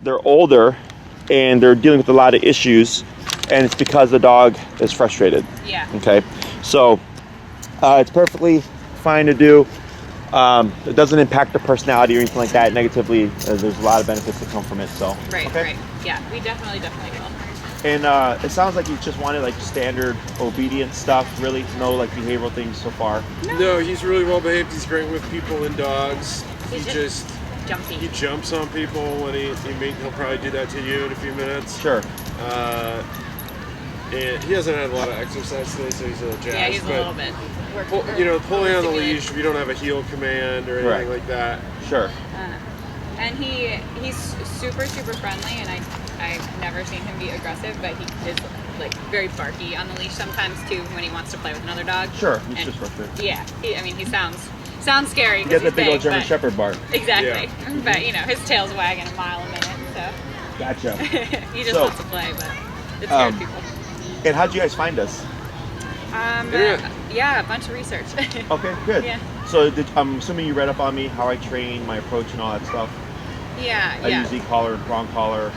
they're older and they're dealing with a lot of issues, and it's because the dog is frustrated. Yeah. Okay, so it's perfectly fine to do. It doesn't impact the personality or anything like that negatively. There's a lot of benefits that come from it. So Right, okay. right. Yeah, we definitely will. And it sounds like you just wanted like standard obedience stuff, really? No like behavioral things so far? No, he's really well behaved. He's great with people and dogs. He's just jumpy. He jumps on people when he'll probably do that to you in a few minutes. Sure. And he hasn't had a lot of exercise today, so he's a little jazzed. Yeah, he's a little bit. Pulling on the leash, we don't have a heel command or anything like that. Sure. And he's super, super friendly, and I've never seen him be aggressive, but he is like very barky on the leash sometimes too when he wants to play with another dog. Sure, he's just frustrated. Yeah, he sounds scary. He gets a big old German Shepherd bark. Exactly, Yeah. but his tail's wagging a mile a minute, so. Gotcha. He just wants to play, but it scares people. And how'd you guys find us? Yeah, a bunch of research. Okay, good. Yeah. So I'm assuming you read up on me, how I train, my approach, and all that stuff. I use e-collar and prong collar.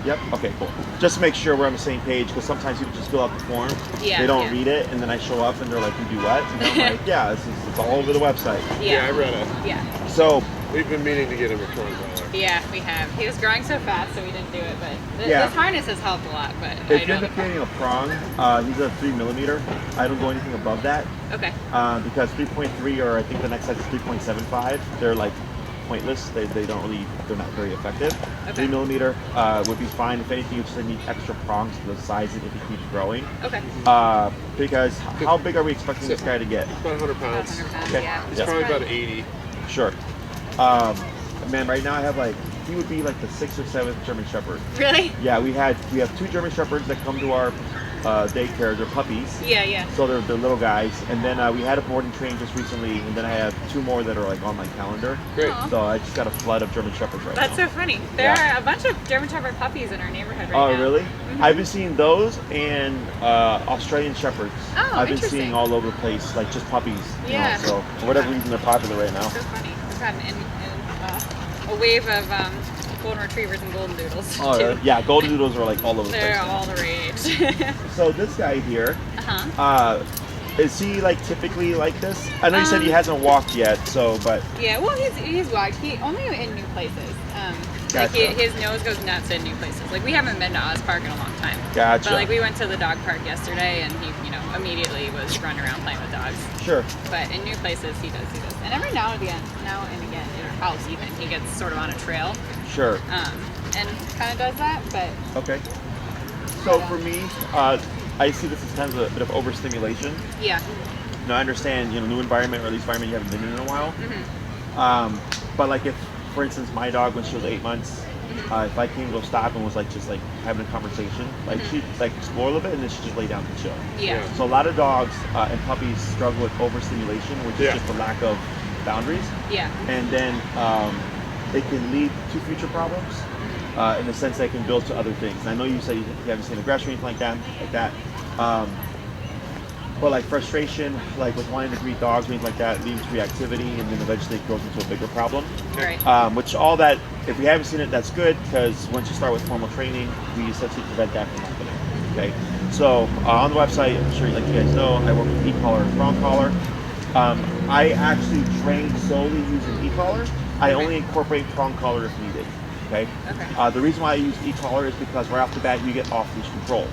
Yep. Okay, cool. Just to make sure we're on the same page, because sometimes people just fill out the form. Yeah. They don't read it, and then I show up, and they're like, "You do what?" And I'm like, "Yeah, it's all over the website." Yeah, I read it. Yeah. So we've been meaning to get him a prong collar. Yeah, we have. He was growing so fast, so we didn't do it. But this harness has helped a lot. But if you end up getting a prong, he's a 3mm. I don't go anything above that. Okay. Because 3.3, or I think the next size is 3.75. They're like pointless. They're not very effective. Okay. 3mm would be fine. If anything, you just need extra prongs to the size if he keeps growing. Okay. Because how big are we expecting this guy to get? About 100 pounds. 100 pounds, Okay. yeah. He's probably about 80. Sure. Man, right now I have he would be like the 6th or 7th German Shepherd. Really? Yeah, we have 2 German Shepherds that come to our daycare. They're puppies. Yeah. So they're little guys. And then we had a boarding train just recently, and then I have 2 more that are like on my calendar. Great. Aww. So I just got a flood of German Shepherds right now. That's so funny. There are a bunch of German Shepherd puppies in our neighborhood right now. Oh, really? Mm-hmm. I've been seeing those and Australian Shepherds. Oh, I've been interesting. seeing all over the place, like just puppies. Yeah. So for whatever reason, they're popular right now. So funny. We've had a wave of golden retrievers and golden doodles too. Yeah, golden doodles are like all over the place. They're all the rage. So this guy here, is he like typically like this? I know you said he hasn't walked yet, but yeah, well he's walked. He only in new places. Like Gotcha. his nose goes nuts in new places. Like we haven't been to Oz Park in a long time. Gotcha. But like we went to the dog park yesterday, and he immediately was running around playing with dogs. Sure. But in new places he does do this, and every now and again in our house even he gets sort of on a trail. Sure. And kind of does that, but Okay. So for me, I see this as kind of a bit of overstimulation. yeah. Now I understand, new environment, or at least environment you haven't been in a while. Mm-hmm. But like if, for instance, my dog when she was 8 months, if I came to go stop and was like just like having a conversation, like she'd like explore a little bit and then she'd just lay down and chill. Yeah. So a lot of dogs and puppies struggle with overstimulation, which is just a lack of boundaries. Yeah. And then it can lead to future problems in the sense that it can build to other things. And I know you said you haven't seen aggression or anything like that. But like frustration, like with wanting to greet dogs or anything like that, leads to reactivity, and then eventually it grows into a bigger problem. Right. Which all that, if we haven't seen it, that's good, because once you start with formal training, we essentially prevent that from happening. Okay. So on the website, I'm sure, like you guys know, I work with e-collar and prong collar. I actually train solely using e-collar. I only incorporate prong collar if needed. Okay. The reason why I use e-collar is because right off the bat you get off-leash control.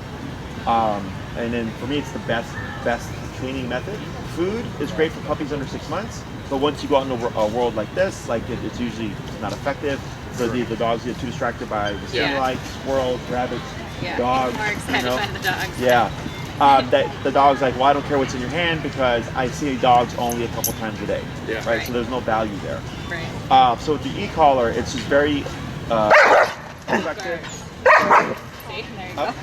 And then for me, it's the best training method. Food is great for puppies under 6 months, but once you go out in a world like this, like it's usually not effective. So the dogs get too distracted by the stimuli, squirrels, rabbits, dogs. More excited by the dogs. Yeah. The dog's like, well, I don't care what's in your hand because I see dogs only a couple times a day. Yeah. Right. So there's no value there. Right. So with the e-collar, it's just very effective. See, there you go.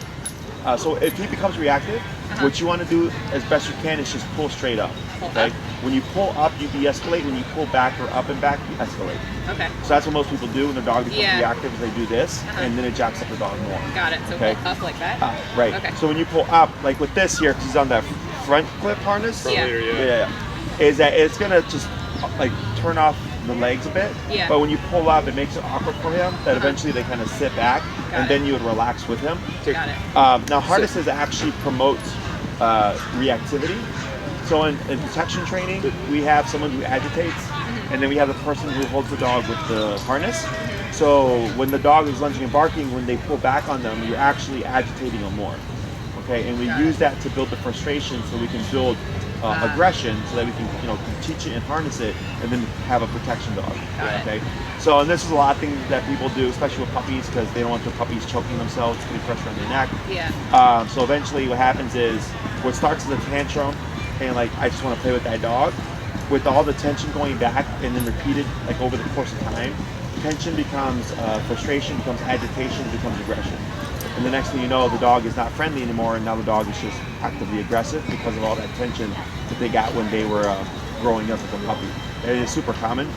So if he becomes reactive, what you want to do as best you can is just pull straight up. Okay. When you pull up, you de-escalate. When you pull back or up and back, you escalate. Okay. So that's what most people do when their dog becomes reactive. Is they do this, and then it jacks up the dog more. Got it. So pull up like that. Right. Okay. So when you pull up, like with this here, because he's on that front clip harness. Yeah. Is that it's gonna just like turn off the legs a bit. Yeah. But when you pull up, it makes it awkward for him. That eventually they kind of sit back, and then you would relax with him. Got it. Now harnesses actually promote reactivity. So in protection training, we have someone who agitates, and then we have the person who holds the dog with the harness. So when the dog is lunging and barking, when they pull back on them, you're actually agitating them more. Okay, and we use that to build the frustration, so we can build aggression, so that we can, teach it and harness it, and then have a protection dog. Okay, so and this is a lot of things that people do, especially with puppies, because they don't want their puppies choking themselves, putting pressure on their neck. Yeah. So eventually, what happens is, what starts as a tantrum, and like I just want to play with that dog, with all the tension going back, and then repeated like over the course of time, tension becomes frustration, becomes agitation, becomes aggression. And the next thing you know, the dog is not friendly anymore, and now the dog is just actively aggressive because of all that tension that they got when they were growing up as a puppy. It is super common.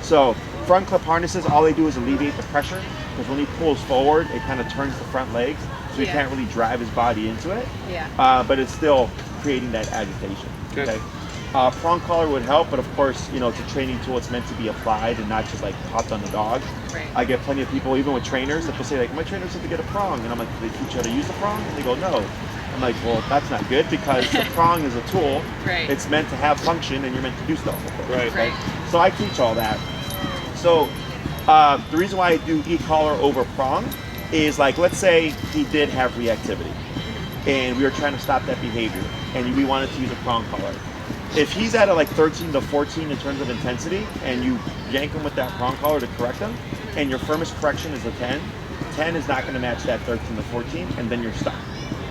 So front clip harnesses, all they do is alleviate the pressure, because when he pulls forward, it kind of turns the front legs, so he can't really drive his body into it. Yeah. But it's still creating that agitation. Okay. Prong collar would help, but of course, it's a training tool. It's meant to be applied and not just like popped on the dog. Right. I get plenty of people, even with trainers, that will say like, my trainer said to get a prong, and I'm like, do they teach you how to use the prong? And they go, no. I'm like, well, that's not good, because the prong is a tool. Right. It's meant to have function, and you're meant to do stuff with it. Right. Right. So I teach all that. So the reason why I do e-collar over prong is, like, let's say he did have reactivity, and we were trying to stop that behavior, and we wanted to use a prong collar. If he's at a like 13 to 14 in terms of intensity, and you yank him with that prong collar to correct him, and your firmest correction is a 10, 10 is not going to match that 13 to 14, and then you're stuck.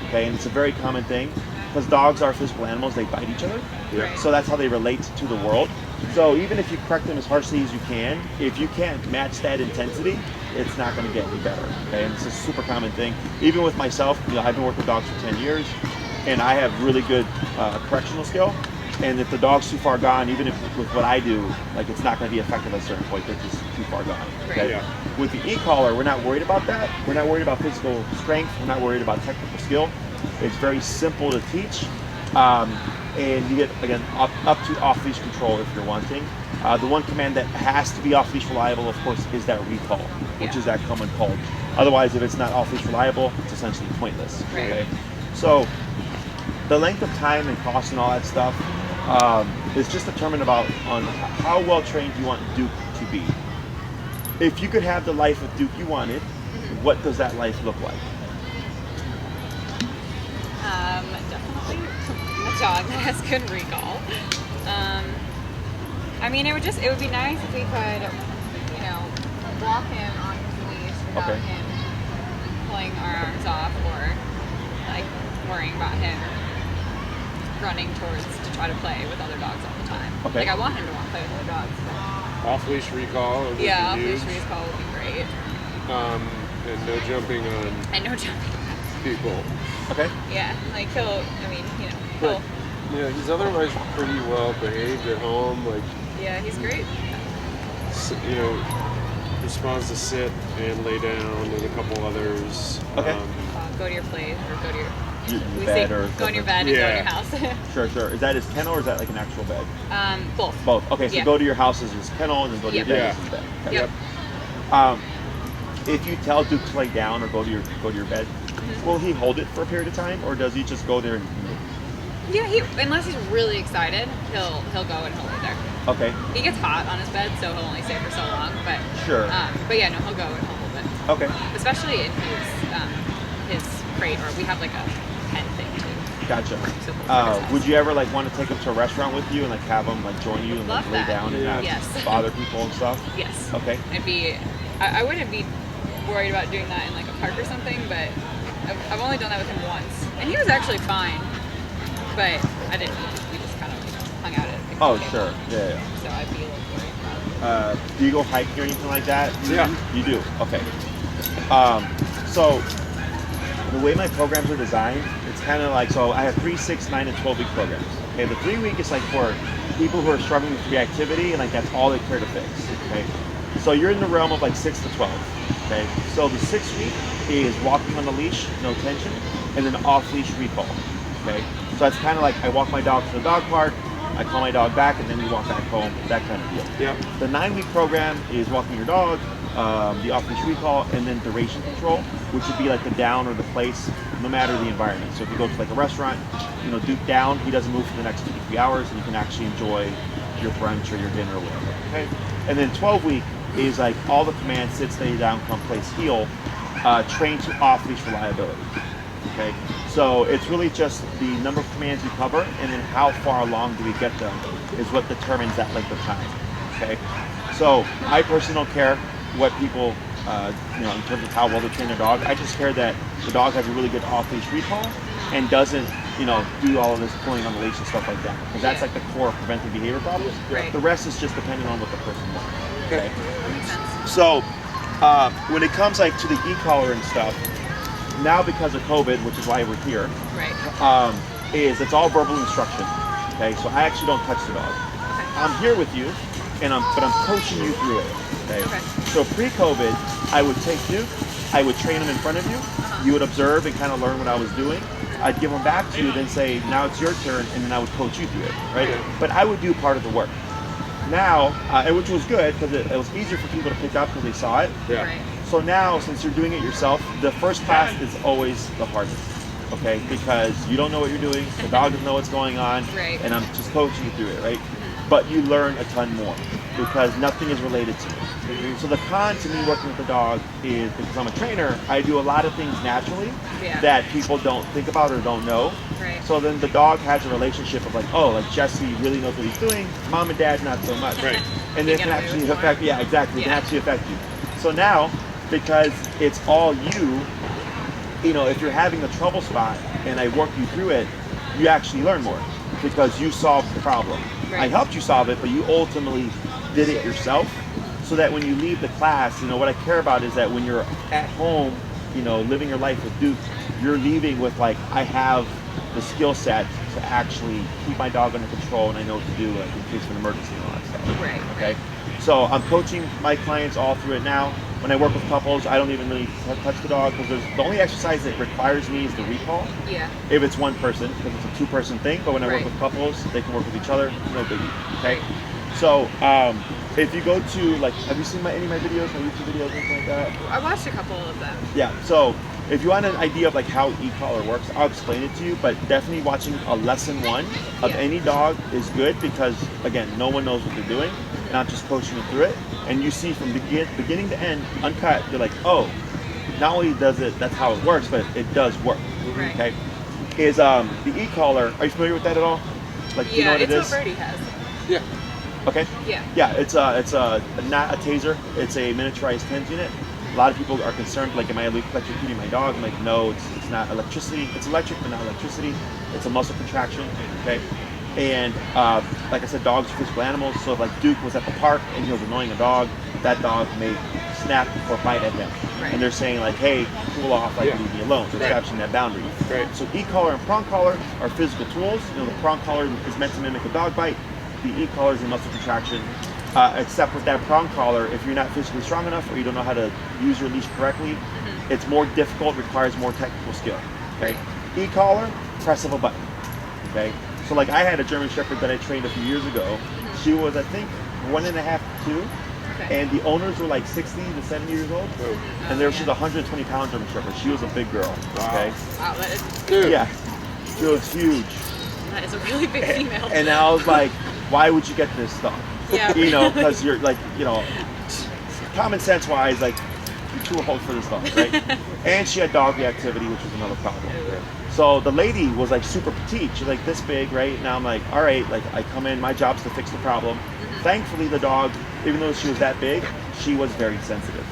Okay, and it's a very common thing, because dogs are physical animals, they bite each other. Right. So that's how they relate to the world. So even if you correct them as harshly as you can, if you can't match that intensity, it's not going to get any better. Okay, and it's a super common thing. Even with myself, I've been working with dogs for 10 years, and I have really good correctional skill. And if the dog's too far gone, even if with what I do, like, it's not going to be effective at a certain point. They're just too far gone. Okay? Yeah. With the e-collar, we're not worried about that. We're not worried about physical strength. We're not worried about technical skill. It's very simple to teach. And you get, again, up to off-leash control if you're wanting. The one command that has to be off-leash reliable, of course, is that recall, which is that come and call. Otherwise, if it's not off-leash reliable, it's essentially pointless. Right. Okay? So the length of time and cost and all that stuff is just determined on how well trained you want Duke to be. If you could have the life of Duke you wanted, what does that life look like? Definitely a dog that has good recall. I mean, it would be nice if we could, walk him on his leash without him pulling our arms off, or like worrying about him running towards to try to play with other dogs all the time. Okay. Like, I want him to want to play with other dogs. Off-leash recall. Would Yeah, be off-leash huge. recall would be great. And no jumping on And no jumping. people. Okay. Yeah, like he'll Yeah, he's otherwise pretty well behaved at home. Like, yeah, he's great. Responds to sit and lay down, and a couple others. Okay. Go to your place, or go to your Your bed or go in your something. bed and go in your house. Sure. Is that his kennel, or is that like an actual bed? Both. Both. Okay, so Yeah. go to your house is his kennel, and then go to your bed is his bed. Okay. Yep. If you tell Duke to lay down or go to your bed, will he hold it for a period of time, or does he just go there and Yeah, unless he's really excited, he'll go and he'll lay there. Okay. He gets hot on his bed, so he'll only stay for so long. But Sure. But yeah, no, he'll go and he'll hold it. Okay. Especially in his crate, or we have like a pen thing too. Gotcha. So we'll Would you ever like want to take him to a restaurant with you and like have him like join you and like Love lay that. down and not Yes. bother people and stuff? Yes. Okay. I wouldn't be worried about doing that in like a park or something, but I've only done that with him once, and he was actually fine. But I didn't. We just kind of hung out at a picnic Oh, table. sure. Yeah. So I'd be a little worried about it. Do you go hiking or anything like that? Yeah. You do? Okay. So the way my programs are designed, it's kind of like, so I have 3, 6, 9, and 12 week programs. Okay, the 3 week is like for people who are struggling with reactivity, and like that's all they care to fix. Okay, so you're in the realm of like 6 to 12. Okay, so the 6 week is walking on the leash, no tension, and then off leash recall. Okay, so that's kind of like I walk my dog to the dog park, I call my dog back, and then we walk back home, that kind of deal. Yeah. The 9-week program is walking your dog, the off-leash recall, and then duration control, which would be like the down or the place, no matter the environment. So if you go to like a restaurant, Duke down, he doesn't move for the next 2 to 3 hours, and you can actually enjoy your brunch or your dinner or whatever. Okay. And then 12-week is like all the commands: sit, stay down, come, place, heel, trained to off-leash reliability. Okay. So it's really just the number of commands you cover, and then how far along do we get them is what determines that length of time. Okay. So I personally don't care what people, in terms of how well they train their dog. I just care that the dog has a really good off-leash recall and doesn't, do all of this pulling on the leash and stuff like that. Because that's like the core of preventing behavior problems. Right. The rest is just depending on what the person wants. Okay. Makes sense. So when it comes like to the e-collar and stuff, now because of COVID, which is why we're here, Right. it's all verbal instruction. Okay. So I actually don't touch the dog. I'm here with you, but I'm coaching you through it. Okay. So pre-COVID, I would take Duke, I would train him in front of you. You would observe and kind of learn what I was doing. I'd give him back to you, then say, now it's your turn, and then I would coach you through it, right? But I would do part of the work. Now, which was good because it was easier for people to pick up because they saw it. Yeah. Right. So now, since you're doing it yourself, the first class is always the hardest, okay? Because you don't know what you're doing, the dog doesn't know what's going on, Right. and I'm just coaching you through it, right? But you learn a ton more because nothing is related to it. So the con to me working with the dog is, because I'm a trainer, I do a lot of things naturally that people don't think about or don't know. Right. So then the dog has a relationship of like, oh, like Jesse really knows what he's doing, mom and dad not so much. Right. And it can actually affect, it can Yeah. actually affect you. So now, because it's all you, if you're having a trouble spot and I work you through it, you actually learn more because you solved the problem. Right. I helped you solve it, but you ultimately did it yourself. So that when you leave the class, what I care about is that when you're at home, living your life with Duke, you're leaving with like, I have the skill set to actually keep my dog under control, and I know what to do in case of an emergency and all that stuff. Right. Okay. So I'm coaching my clients all through it now. When I work with couples, I don't even really touch the dog because the only exercise that requires me is the recall. Yeah. If it's one person, because it's a 2-person thing. But when I work with couples, they can work with each other. No biggie. Okay. So if you go to have you seen any of my videos, my YouTube videos, anything like that? I watched a couple of them. Yeah. So if you want an idea of how e-collar works, I'll explain it to you. But definitely watching a lesson 1 of any dog is good because again, no one knows what they're doing, and I'm just coaching you through it. And you see from beginning to end, uncut. You're like, oh, not only does that's how it works, but it does work. Right. Okay. Is the e-collar? Are you familiar with that at all? Like, you know what it is? It's what Birdie has. Yeah. Okay. Yeah. Yeah, it's not a taser. It's a miniaturized TENS unit. A lot of people are concerned, like, am I electrocuting my dog? I'm like, no, it's not electricity. It's electric, but not electricity. It's a muscle contraction. Okay. And like I said, dogs are physical animals. So if like Duke was at the park and he was annoying a dog, that dog may snap or bite at him. Right. And they're saying like, hey, cool off, like leave me alone. So establishing that boundary. Right. So e-collar and prong collar are physical tools. The prong collar is meant to mimic a dog bite. The e-collar is a muscle contraction. Except with that prong collar, if you're not physically strong enough or you don't know how to use your leash correctly, it's more difficult, requires more technical skill. Okay. E-collar, press of a button. Okay. So like I had a German Shepherd that I trained a few years ago. She was, I think, 1.5 to 2. Okay. And the owners were like 60 to 70 years old. And she was a 120-pound German Shepherd. She was a big girl. Okay. Wow, that is Dude. Yeah. She was huge. that is a really big female. And I was like, why would you get this stuff? Yeah. Because you're like, common sense wise, like, you're too old for this stuff, right? And she had dog reactivity, which was another problem. So the lady was like super petite. She's like this big, right? Now I'm like, all right, like I come in, my job's to fix the problem. Thankfully, the dog, even though she was that big, she was very sensitive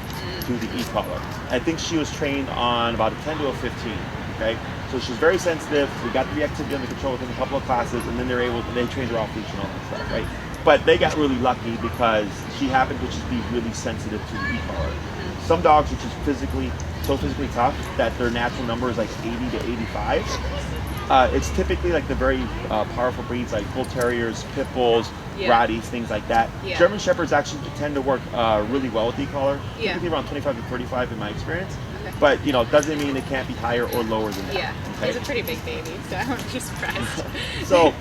to the e-collar. I think she was trained on about a 10 to a 15, okay? So she was very sensitive. We got the reactivity under control within a couple of classes, and then they trained her off leash and all that stuff, right? But they got really lucky because she happened to just be really sensitive to the e-collar. Some dogs are just physically tough that their natural number is like 80 to 85. It's typically like the very powerful breeds like Bull Terriers, Pit Bulls, Rotties, things like that. Yeah. German Shepherds actually tend to work really well with e-collar, Yeah. typically around 25 to 35 in my experience. Okay. But doesn't mean it can't be higher or lower than that. Yeah. Okay? He's a pretty big baby, so I'm just surprised. So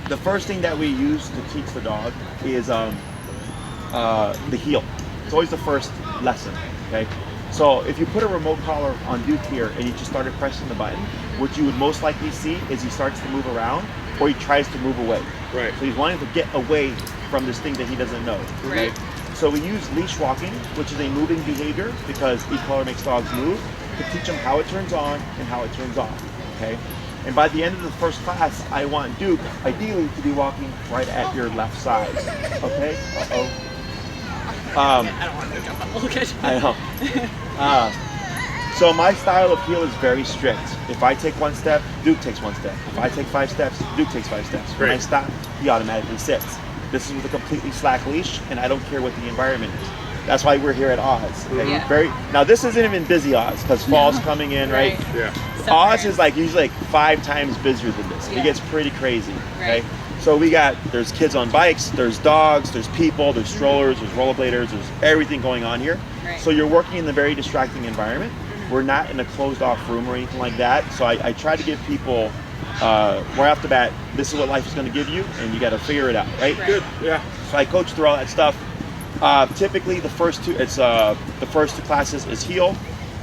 the first thing that we use to teach the dog is the heel. It's always the first lesson, okay? So if you put a remote collar on Duke here and you just started pressing the button, what you would most likely see is he starts to move around or he tries to move away. Right. So he's wanting to get away from this thing that he doesn't know, okay? Right. So we use leash walking, which is a moving behavior because e-collar makes dogs move, to teach them how it turns on and how it turns off, okay? And by the end of the first class, I want Duke, ideally, to be walking right at your left side, okay? Uh-oh. I don't want to jump on the look at I know. So my style of heel is very strict. If I take one step, Duke takes one step. If I take 5 steps, Duke takes 5 steps. When I stop, he automatically sits. This is with a completely slack leash, and I don't care what the environment is. That's why we're here at Oz. Okay? Yeah. Now this isn't even busy Oz because fall's coming in, right? Yeah. Oz is like usually like 5 times busier than this. Yeah. It gets pretty crazy. Okay. Right. So there's kids on bikes, there's dogs, there's people, there's strollers, there's rollerbladers, there's everything going on here. Right. So you're working in a very distracting environment. We're not in a closed off room or anything like that. So I try to give people right off the bat, this is what life is going to give you, and you got to figure it out, right? Good. Yeah. So I coach through all that stuff. Typically, the first two classes is heel,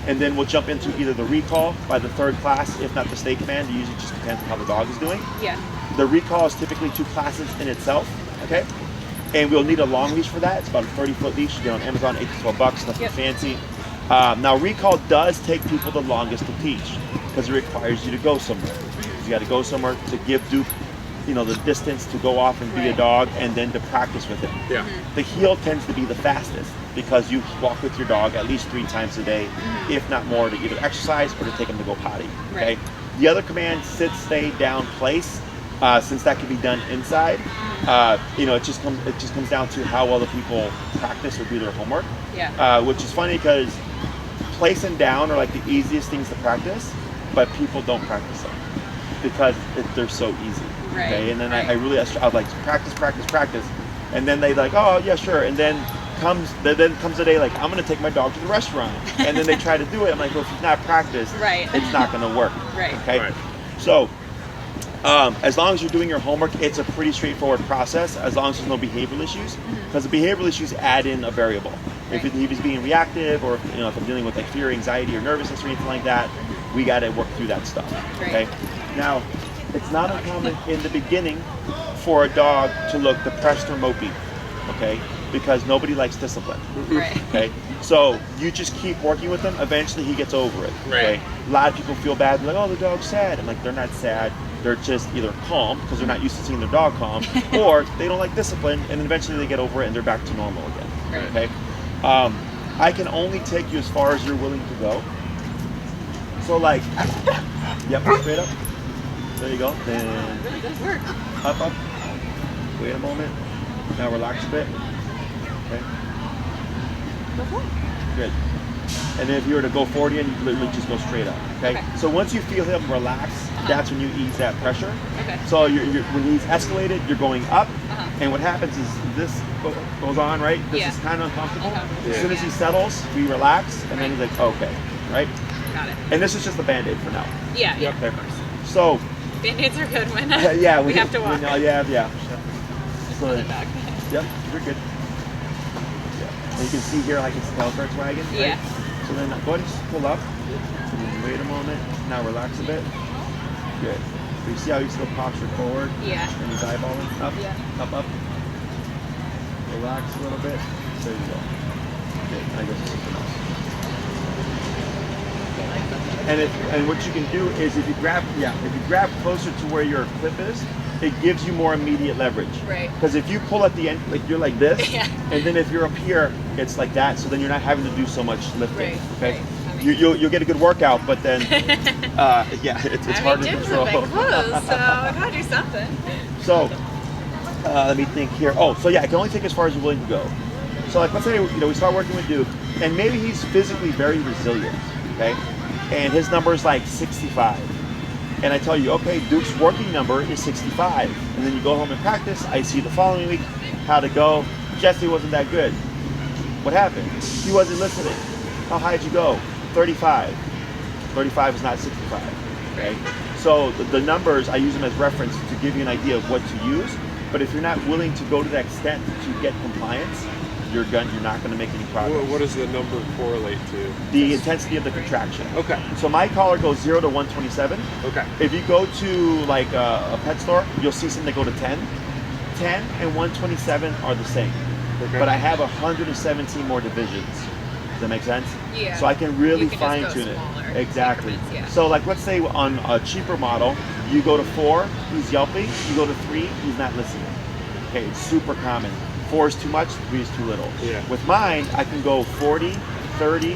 and then we'll jump into either the recall by the 3rd class, if not the stay command. It usually just depends on how the dog is doing. Yeah. The recall is typically 2 classes in itself, okay? And we'll need a long leash for that. It's about a 30-foot leash. You get on Amazon, $8 to $12, nothing fancy. Now, recall does take people the longest to teach because it requires you to go somewhere. You got to go somewhere to give Duke, the distance to go off and be a dog, and then to practice with him. Yeah. The heel tends to be the fastest because you walk with your dog at least 3 times a day, if not more, to either exercise or to take him to go potty. Okay. Right. The other command, sit, stay, down, place. Since that can be done inside, it just comes down to how well the people practice or do their homework. Yeah. Which is funny because place and down are like the easiest things to practice, but people don't practice them because they're so easy. Right. Okay. And then right. I was like practice, and then they like, oh yeah, sure. And then comes the day like, I'm gonna take my dog to the restaurant, and then they try to do it. I'm like, well, if you've not practiced, it's not gonna work. Right. Okay. Right. So. As long as you're doing your homework, it's a pretty straightforward process as long as there's no behavioral issues, because the behavioral issues add in a variable. If he's being reactive, or if I'm dealing with like fear, anxiety, or nervousness or anything like that, we got to work through that stuff. Okay. Now, it's not uncommon in the beginning for a dog to look depressed or mopey, okay, because nobody likes discipline. Right. Okay. So you just keep working with him. Eventually, he gets over it. Okay. Right. A lot of people feel bad. They're like, oh, the dog's sad. I'm like, they're not sad. They're just either calm because they're not used to seeing their dog calm, or they don't like discipline, and then eventually they get over it and they're back to normal again. Right. Okay. I can only take you as far as you're willing to go. So like, yep, straight up. There you go. Then It really does work. up. Wait a moment. Now relax a bit. Okay. Good. And then if you were to go forward again, you literally just go straight up. Okay. So once you feel him relax, that's when you ease that pressure. Okay. So when he's escalated, you're going up, and what happens is this goes on, right? This is kind of uncomfortable. As soon as he settles, we relax, and then he's like, okay, right? Got it. And this is just a Band-Aid for now. Yeah. Yep. Okay. So Band-Aids are good when yeah, we have to walk. Yeah. So, Put it back. yep, you're good. Yeah. And you can see here, like his tail starts wagging. Right? Yeah. So then go ahead and just pull up. And then wait a moment. Now relax a bit. Good. So you see how he still posture forward? Yeah. And he's eyeballing up, up. Relax a little bit. There you go. Okay, I guess it's something else. And what you can do is if you grab closer to where your clip is, it gives you more immediate leverage. Right. Because if you pull at the end, like you're like this, Yeah. and then if you're up here, it's like that. So then you're not having to do so much lifting. Right, Okay. right. I mean- You'll get a good workout, but then it's hard to gyms control. have been closed, so I gotta do something. So let me think here. Oh, so yeah, I can only take as far as you're willing to go. So like let's say we start working with Duke, and maybe he's physically very resilient, okay, and his number is like 65. And I tell you, okay, Duke's working number is 65. And then you go home and practice. I see the following week how to go. Jesse wasn't that good. What happened? He wasn't listening. How high did you go? 35. 35 is not 65. Okay. So the numbers, I use them as reference to give you an idea of what to use. But if you're not willing to go to that extent to get compliance, you're not going to make any progress. What does the number correlate to? The intensity of the contraction. Okay. So my collar goes 0 to 127. Okay. If you go to like a pet store, you'll see some that go to 10. 10 and 127 are the same. Okay. But I have 117 more divisions. Does that make sense? Yeah. So I can really You can fine just go tune it. smaller Exactly. increments, yeah. So like let's say on a cheaper model, you go to 4, he's yelping. You go to 3, he's not listening. Okay, it's super common. 4 is too much, 3 is too little. Yeah. With mine, I can go 40, 30,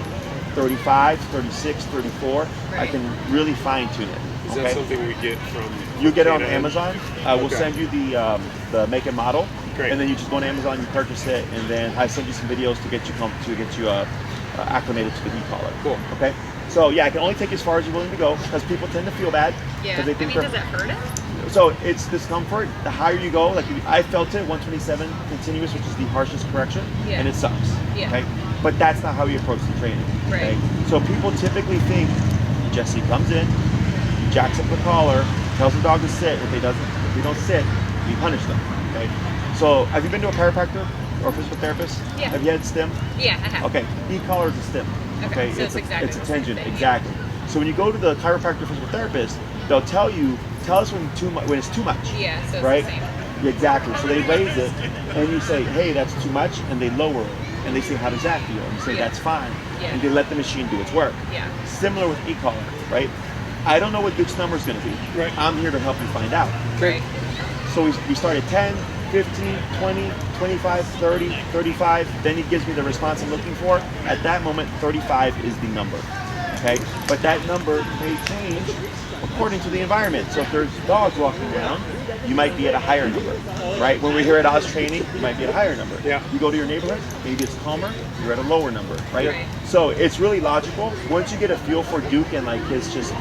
35, 36, 34. I Right. can really fine tune it. Is that something we get from? You get it on Canine? Amazon. We'll Okay. send you the make and model, Great. and then you just go on Amazon, you purchase it, and then I send you some videos to get you acclimated to the e-collar. Cool. Okay. So yeah, I can only take you as far as you're willing to go because people tend to feel bad Yeah. because they think does it hurt him? so it's discomfort. The higher you go, like I felt it 127 continuous, which is the harshest correction, Yeah. and it sucks. Yeah. Okay. But that's not how you approach the training. Okay. Right. So people typically think Jesse comes in, he jacks up the collar, tells the dog to sit. If they don't sit, you punish them. Okay. So have you been to a chiropractor or a physical therapist? Yeah. Have you had stim? Yeah, I have. Okay. E-collar is a stim. Okay, so it's exactly it's a the same tangent. thing, yeah. Exactly. So when you go to the chiropractor physical therapist, they'll tell us when it's too much. Yeah, so it's right? the same. Yeah, exactly. So they raise it, and you say, hey, that's too much, and they lower it. And they say, how does that feel? And you say, Yeah. that's fine. Yeah. And they let the machine do its work. Yeah. Similar with e-collar, right? I don't know what Duke's number is going to be. Right. I'm here to help you find out. Right. So we start at 10, 15, 20, 25, 30, 35. Then he gives me the response I'm looking for. At that moment, 35 is the number. Okay? But that number may change according to the environment. So if there's dogs walking around, you might be at a higher number, right? When we're here at Oz training, you might be at a higher number. Yeah. You go to your neighborhood, maybe it's calmer, you're at a lower number, right? Right. So it's really logical. Once you get a feel for Duke and like his just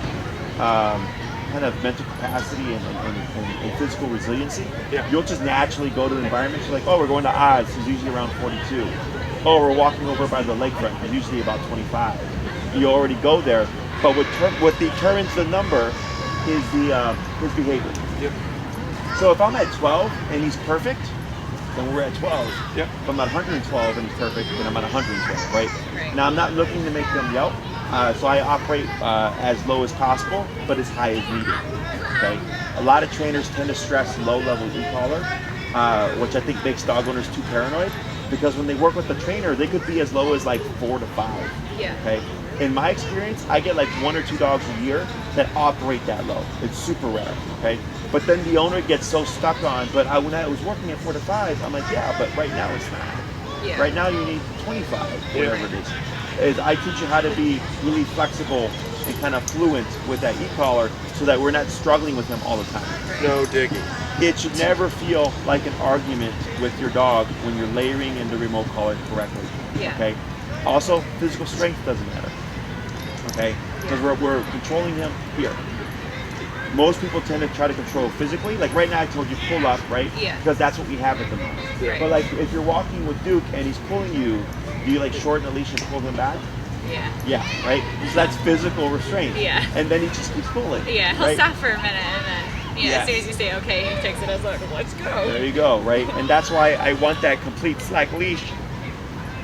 kind of mental capacity and physical resiliency, Yeah. you'll just naturally go to the environment. You're like, oh, we're going to Oz, he's usually around 42. Oh, we're walking over by the lakefront, he's usually about 25. You already go there, but what determines the number is his behavior. Yep. So if I'm at 12 and he's perfect, then we're at 12. Yep. If I'm at 112 and he's perfect, then I'm at 112, right? Right. Now I'm not looking to make them yelp, so I operate as low as possible, but as high as needed. Okay. A lot of trainers tend to stress low-level e-collar, which I think makes dog owners too paranoid, because when they work with the trainer, they could be as low as like 4 to 5. Yeah. Okay. In my experience, I get like 1 or 2 dogs a year that operate that low. It's super rare, okay? But then the owner gets so stuck on, but when I was working at 4 to 5, I'm like, yeah, but right now it's not. Yeah. Right now you need 25, whatever Yeah. it is. I teach you how to be really flexible and kind of fluent with that e-collar so that we're not struggling with him all the time. No digging. It should never feel like an argument with your dog when you're layering in the remote collar correctly. Yeah. Okay. Also, physical strength doesn't matter. Okay, because we're controlling him here. Most people tend to try to control physically. Like right now, I told you pull up, right? Yeah. Because that's what we have at the moment. Right. But like if you're walking with Duke and he's pulling you, do you like shorten the leash and pull him back? Yeah. Yeah, right. So that's physical restraint. Yeah. And then he just keeps pulling. Yeah, he'll right? stop for a minute and then, Yes. as soon as you say okay, he takes it as like, let's go. There you go, right? And that's why I want that complete slack leash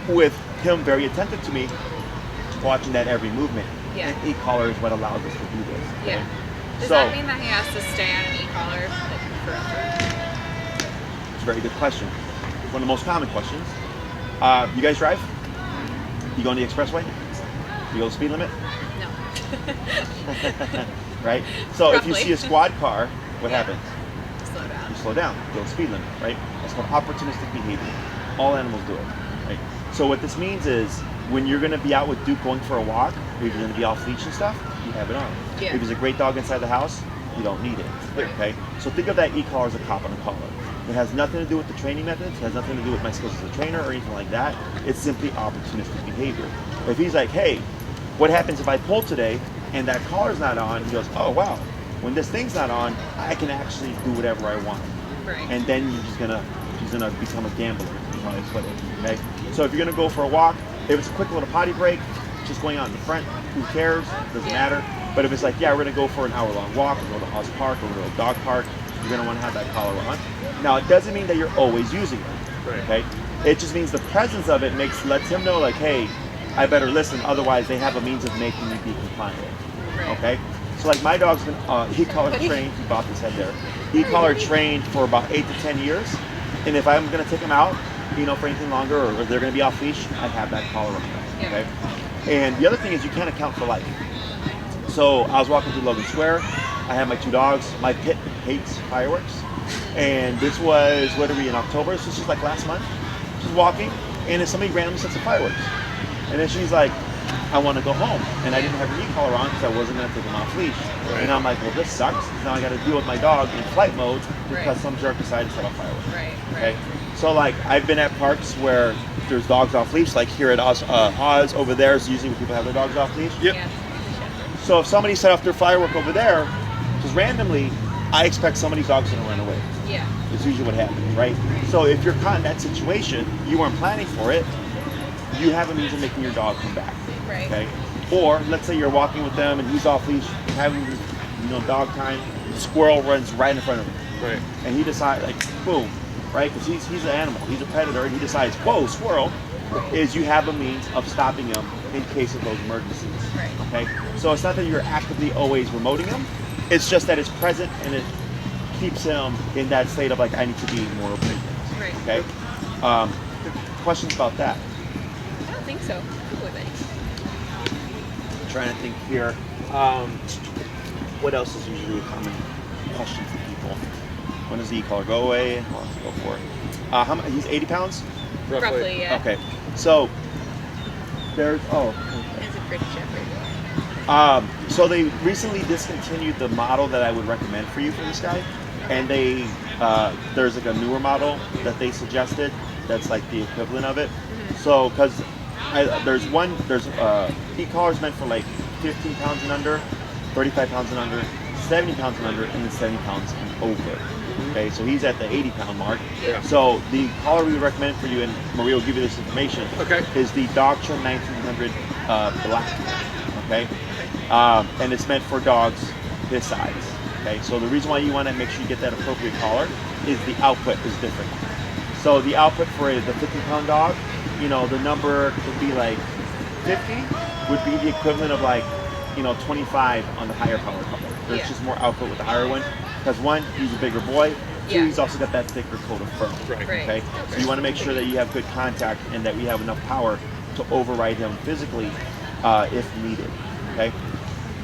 with him very attentive to me, watching that every movement. Yeah. And e-collar is what allows us to do this. okay? Yeah. Does So, that mean that he has to stay on an e-collar like, forever? it's a very good question. One of the most common questions. You guys drive? You go on the expressway? You go the speed limit? No. Right? So if you Roughly. see a squad car, what Yeah. happens? Slow down. You slow down, go the speed limit, right? That's called opportunistic behavior. All animals do it, right? So what this means is when you're going to be out with Duke going for a walk, or you're going to be off leash and stuff, you have it on. Yeah. If he's a great dog inside the house, you don't need it, Right. okay? So think of that e-collar as a cop on a collar. It has nothing to do with the training methods, it has nothing to do with my skills as a trainer or anything like that. It's simply opportunistic behavior. If he's like, hey, what happens if I pull today and that collar's not on? He goes, oh wow, when this thing's not on, I can actually do whatever I want. Right. And then he's gonna become a gambler, is how I put it. Okay? So if you're gonna go for a walk, if it's a quick little potty break, just going out in the front, who cares? Doesn't Yeah. matter. But if it's like, yeah, we're gonna go for an hour-long walk, or go to Oz Park, or go to a dog park, you're gonna want to have that collar on. Now, it doesn't mean that you're always using it. Right. Okay. It just means the presence of it lets him know, like, hey, I better listen. Otherwise, they have a means of making me be compliant. Right. Okay. So like my dog's been e-collar trained. He bopped his head there. E-collar trained for about 8 to 10 years. And if I'm gonna take him out, for anything longer, or if they're gonna be off leash, I'd have that collar on. Okay. And the other thing is you can't account for life. So I was walking through Logan Square. I had my 2 dogs. My pit hates fireworks. And this was, what are we, in October? So this was like last month. She's walking, and then somebody randomly sets up fireworks. And then she's like, I want to go home. And I didn't have her e-collar on because I wasn't going to take him off leash. Right. And I'm like, well, this sucks. Now I got to deal with my dog in flight mode because some jerk decided to set off fireworks. Right. Okay. So like, I've been at parks where there's dogs off leash, like here at Oz over there is usually where people have their dogs off leash. Yep. Yeah. So if somebody set off their firework over there, just randomly, I expect somebody's dog's going to run away. Yeah. It's usually what happens, right? So if you're caught in that situation, you weren't planning for it, you have a means of making your dog come back. Right. Okay. Or let's say you're walking with them and he's off leash, having dog time. The squirrel runs right in front of him. Right. And he decides, like, boom, right? Because he's an animal, he's a predator, and he decides, whoa, squirrel. Is you have a means of stopping him in case of those emergencies. Right. Okay. So it's not that you're actively always remoting him. It's just that it's present and it keeps him in that state of like, I need to be more open. Right. Okay. Questions about that? I don't think so. With it. I'm trying to think here. What else is usually a common question for people? When does the e-collar go away? How long does it go for? How much? He's 80 pounds? Roughly, yeah. Okay. So there's It's a British Shepherd. So they recently discontinued the model that I would recommend for you for this guy, and there's like a newer model that they suggested that's like the equivalent of it. Mm-hmm. So because there's e-collars meant for like 15 pounds and under, 35 pounds and under, 70 pounds and under, and then 70 pounds and over. Okay, so he's at the 80-pound mark. Yeah. So the collar we would recommend for you, and Maria will give you this information, is the Dogtra 1900 black. Okay, and it's meant for dogs this size. Okay, so the reason why you want to make sure you get that appropriate collar is the output is different. So the output for the 50-pound dog, the number could be like 50, would be the equivalent of like 25 on the higher power collar. There's just more output with the higher one. Because one, he's a bigger boy. Two, he's also got that thicker coat of fur. Right. Okay. So you want to make sure that you have good contact and that we have enough power to override him physically if needed. Okay.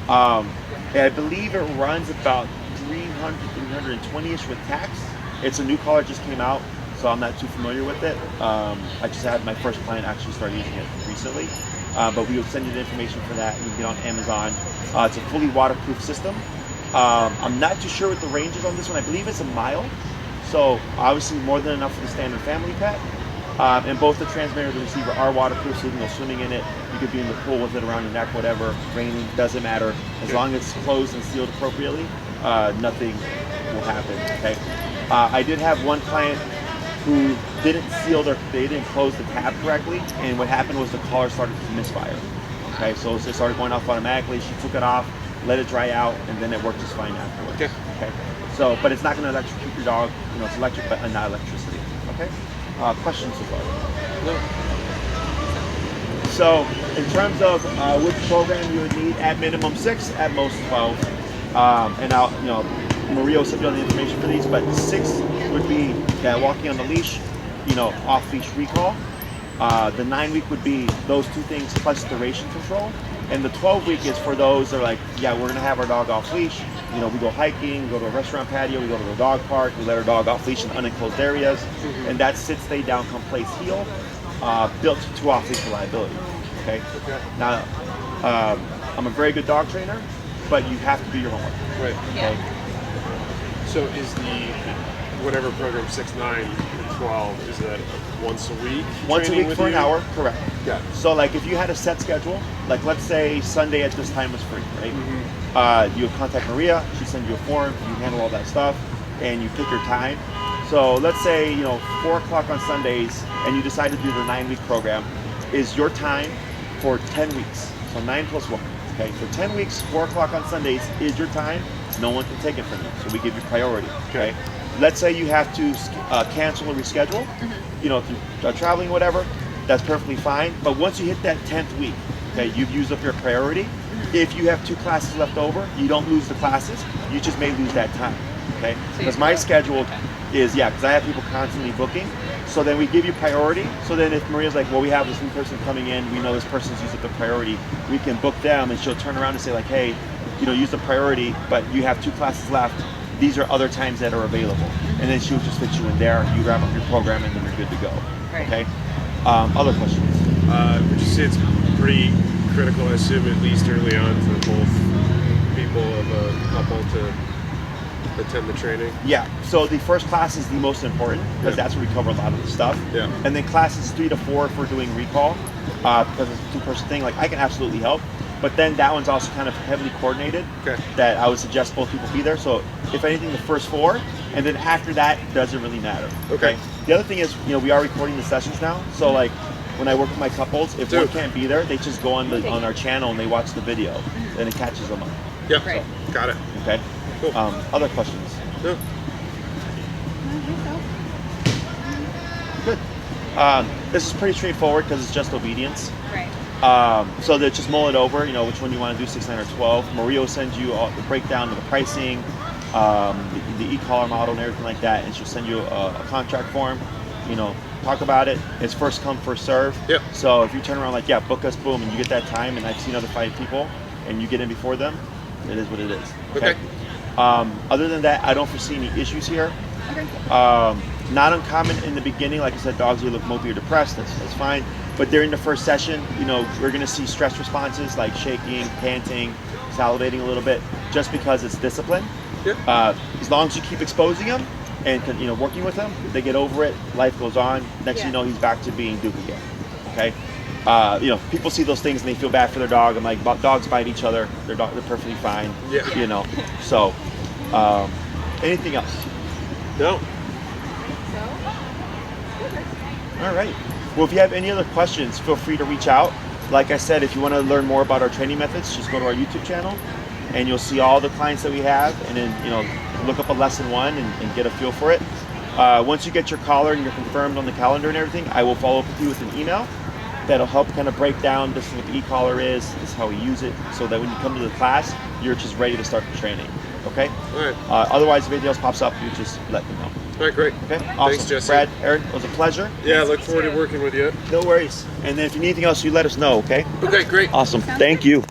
And I believe it runs about 300, 320-ish with tax. It's a new collar, just came out, so I'm not too familiar with it. I just had my first client actually start using it recently. But we will send you the information for that. You can get on Amazon. It's a fully waterproof system. I'm not too sure what the range is on this one. I believe it's a mile. So obviously more than enough for the standard family pet. And both the transmitter and the receiver are waterproof, so you can go swimming in it. You could be in the pool with it around your neck, whatever. Raining, doesn't matter. As long as it's closed and sealed appropriately, nothing will happen. Okay. I did have one client who didn't they didn't close the tab correctly, and what happened was the collar started to misfire. Okay, so it started going off automatically. She took it off, let it dry out, and then it worked just fine afterwards. Okay. So, but it's not going to electrocute your dog. It's electric, but not electricity. Okay. Questions so far? No. So, in terms of which program you would need, at minimum 6, at most 12. And I'll, Maria will send you all the information for these, but 6 would be walking on the leash, off-leash recall. The 9-week would be those 2 things plus duration control. And the 12-week is for those that are like, we're going to have our dog off leash. We go hiking, we go to a restaurant patio, we go to the dog park, we let our dog off leash in unenclosed areas. And that's sit, stay down, come place, heel, built to off-leash reliability. Okay? Now, I'm a very good dog trainer, but you have to do your homework. Right. Okay? So is the whatever program 6, 9, and 12, is that once a week? Once a week for an hour, correct. Yeah. So like if you had a set schedule, like let's say Sunday at this time was free, right? You would contact Maria, she'd send you a form, you handle all that stuff, and you pick your time. So let's say, 4 o'clock on Sundays, and you decide to do the 9-week program, is your time for 10 weeks. So 9 plus 1. Okay, for 10 weeks, 4 o'clock on Sundays is your time. No one can take it from you, so we give you priority. Okay. Let's say you have to cancel or reschedule, you know, through traveling, whatever. That's perfectly fine. But once you hit that 10th week, okay, you've used up your priority. If you have 2 classes left over, you don't lose the classes. You just may lose that time. Okay, because my schedule is because I have people constantly booking. So then we give you priority. So then if Maria's like, well, we have this new person coming in, we know this person's used up the priority, we can book them, and she'll turn around and say like, hey, you know, use the priority, but you have 2 classes left. These are other times that are available. And then she'll just fit you in there. You wrap up your program, and then you're good to go. Right. Okay. Other questions? Would you say it's pretty critical, I assume, at least early on, for both people of a couple to attend the training? Yeah, so the first class is the most important because that's where we cover a lot of the stuff. Yeah. And then classes 3 to 4 if we're doing recall, because it's a 2-person thing, like I can absolutely help. But then that one's also kind of heavily coordinated. Okay. That I would suggest both people be there. So if anything, the first 4, and then after that doesn't really matter. Okay. The other thing is, you know, we are recording the sessions now. So like when I work with my couples, if one can't be there, they just go on our channel and they watch the video, and it catches them up. Yep. Right. Got it. Okay. Cool. Other questions? No. Good. This is pretty straightforward because it's just obedience. Right. So they just mull it over, you know, which one you want to do, 6, 9, or 12. Maria will send you all the breakdown of the pricing, the e-collar model and everything like that, and she'll send you a contract form, you know, talk about it. It's first come, first serve. Yep. So if you turn around like, yeah, book us, boom, and you get that time, and I've seen other 5 people, and you get in before them, it is what it is. Okay. Other than that, I don't foresee any issues here. Okay. Not uncommon in the beginning, like I said, dogs will look mopey or depressed, that's fine. But during the first session, you know, we're gonna see stress responses like shaking, panting, salivating a little bit, just because it's discipline. Yeah. As long as you keep exposing them and, you know, working with them, they get over it, life goes on. Next thing you know, he's back to being Duke again, okay? You know, people see those things and they feel bad for their dog. I'm like, dogs bite each other, they're perfectly fine, you know. So, anything else? No. All right. Well, if you have any other questions, feel free to reach out. Like I said, if you want to learn more about our training methods, just go to our YouTube channel and you'll see all the clients that we have, and then, you know, look up a lesson 1 and get a feel for it. Once you get your collar and you're confirmed on the calendar and everything, I will follow up with you with an email that'll help kind of break down this is what the e-collar is, this is how we use it, so that when you come to the class, you're just ready to start the training. Okay? All right. Otherwise, if anything else pops up, you just let me know. All right, great. Okay, awesome. Thanks, Jesse. Brad, Aaron, it was a pleasure. Yeah, I look forward to working with you. No worries. And then if you need anything else, you let us know, okay? Okay, great. Awesome. Thank you.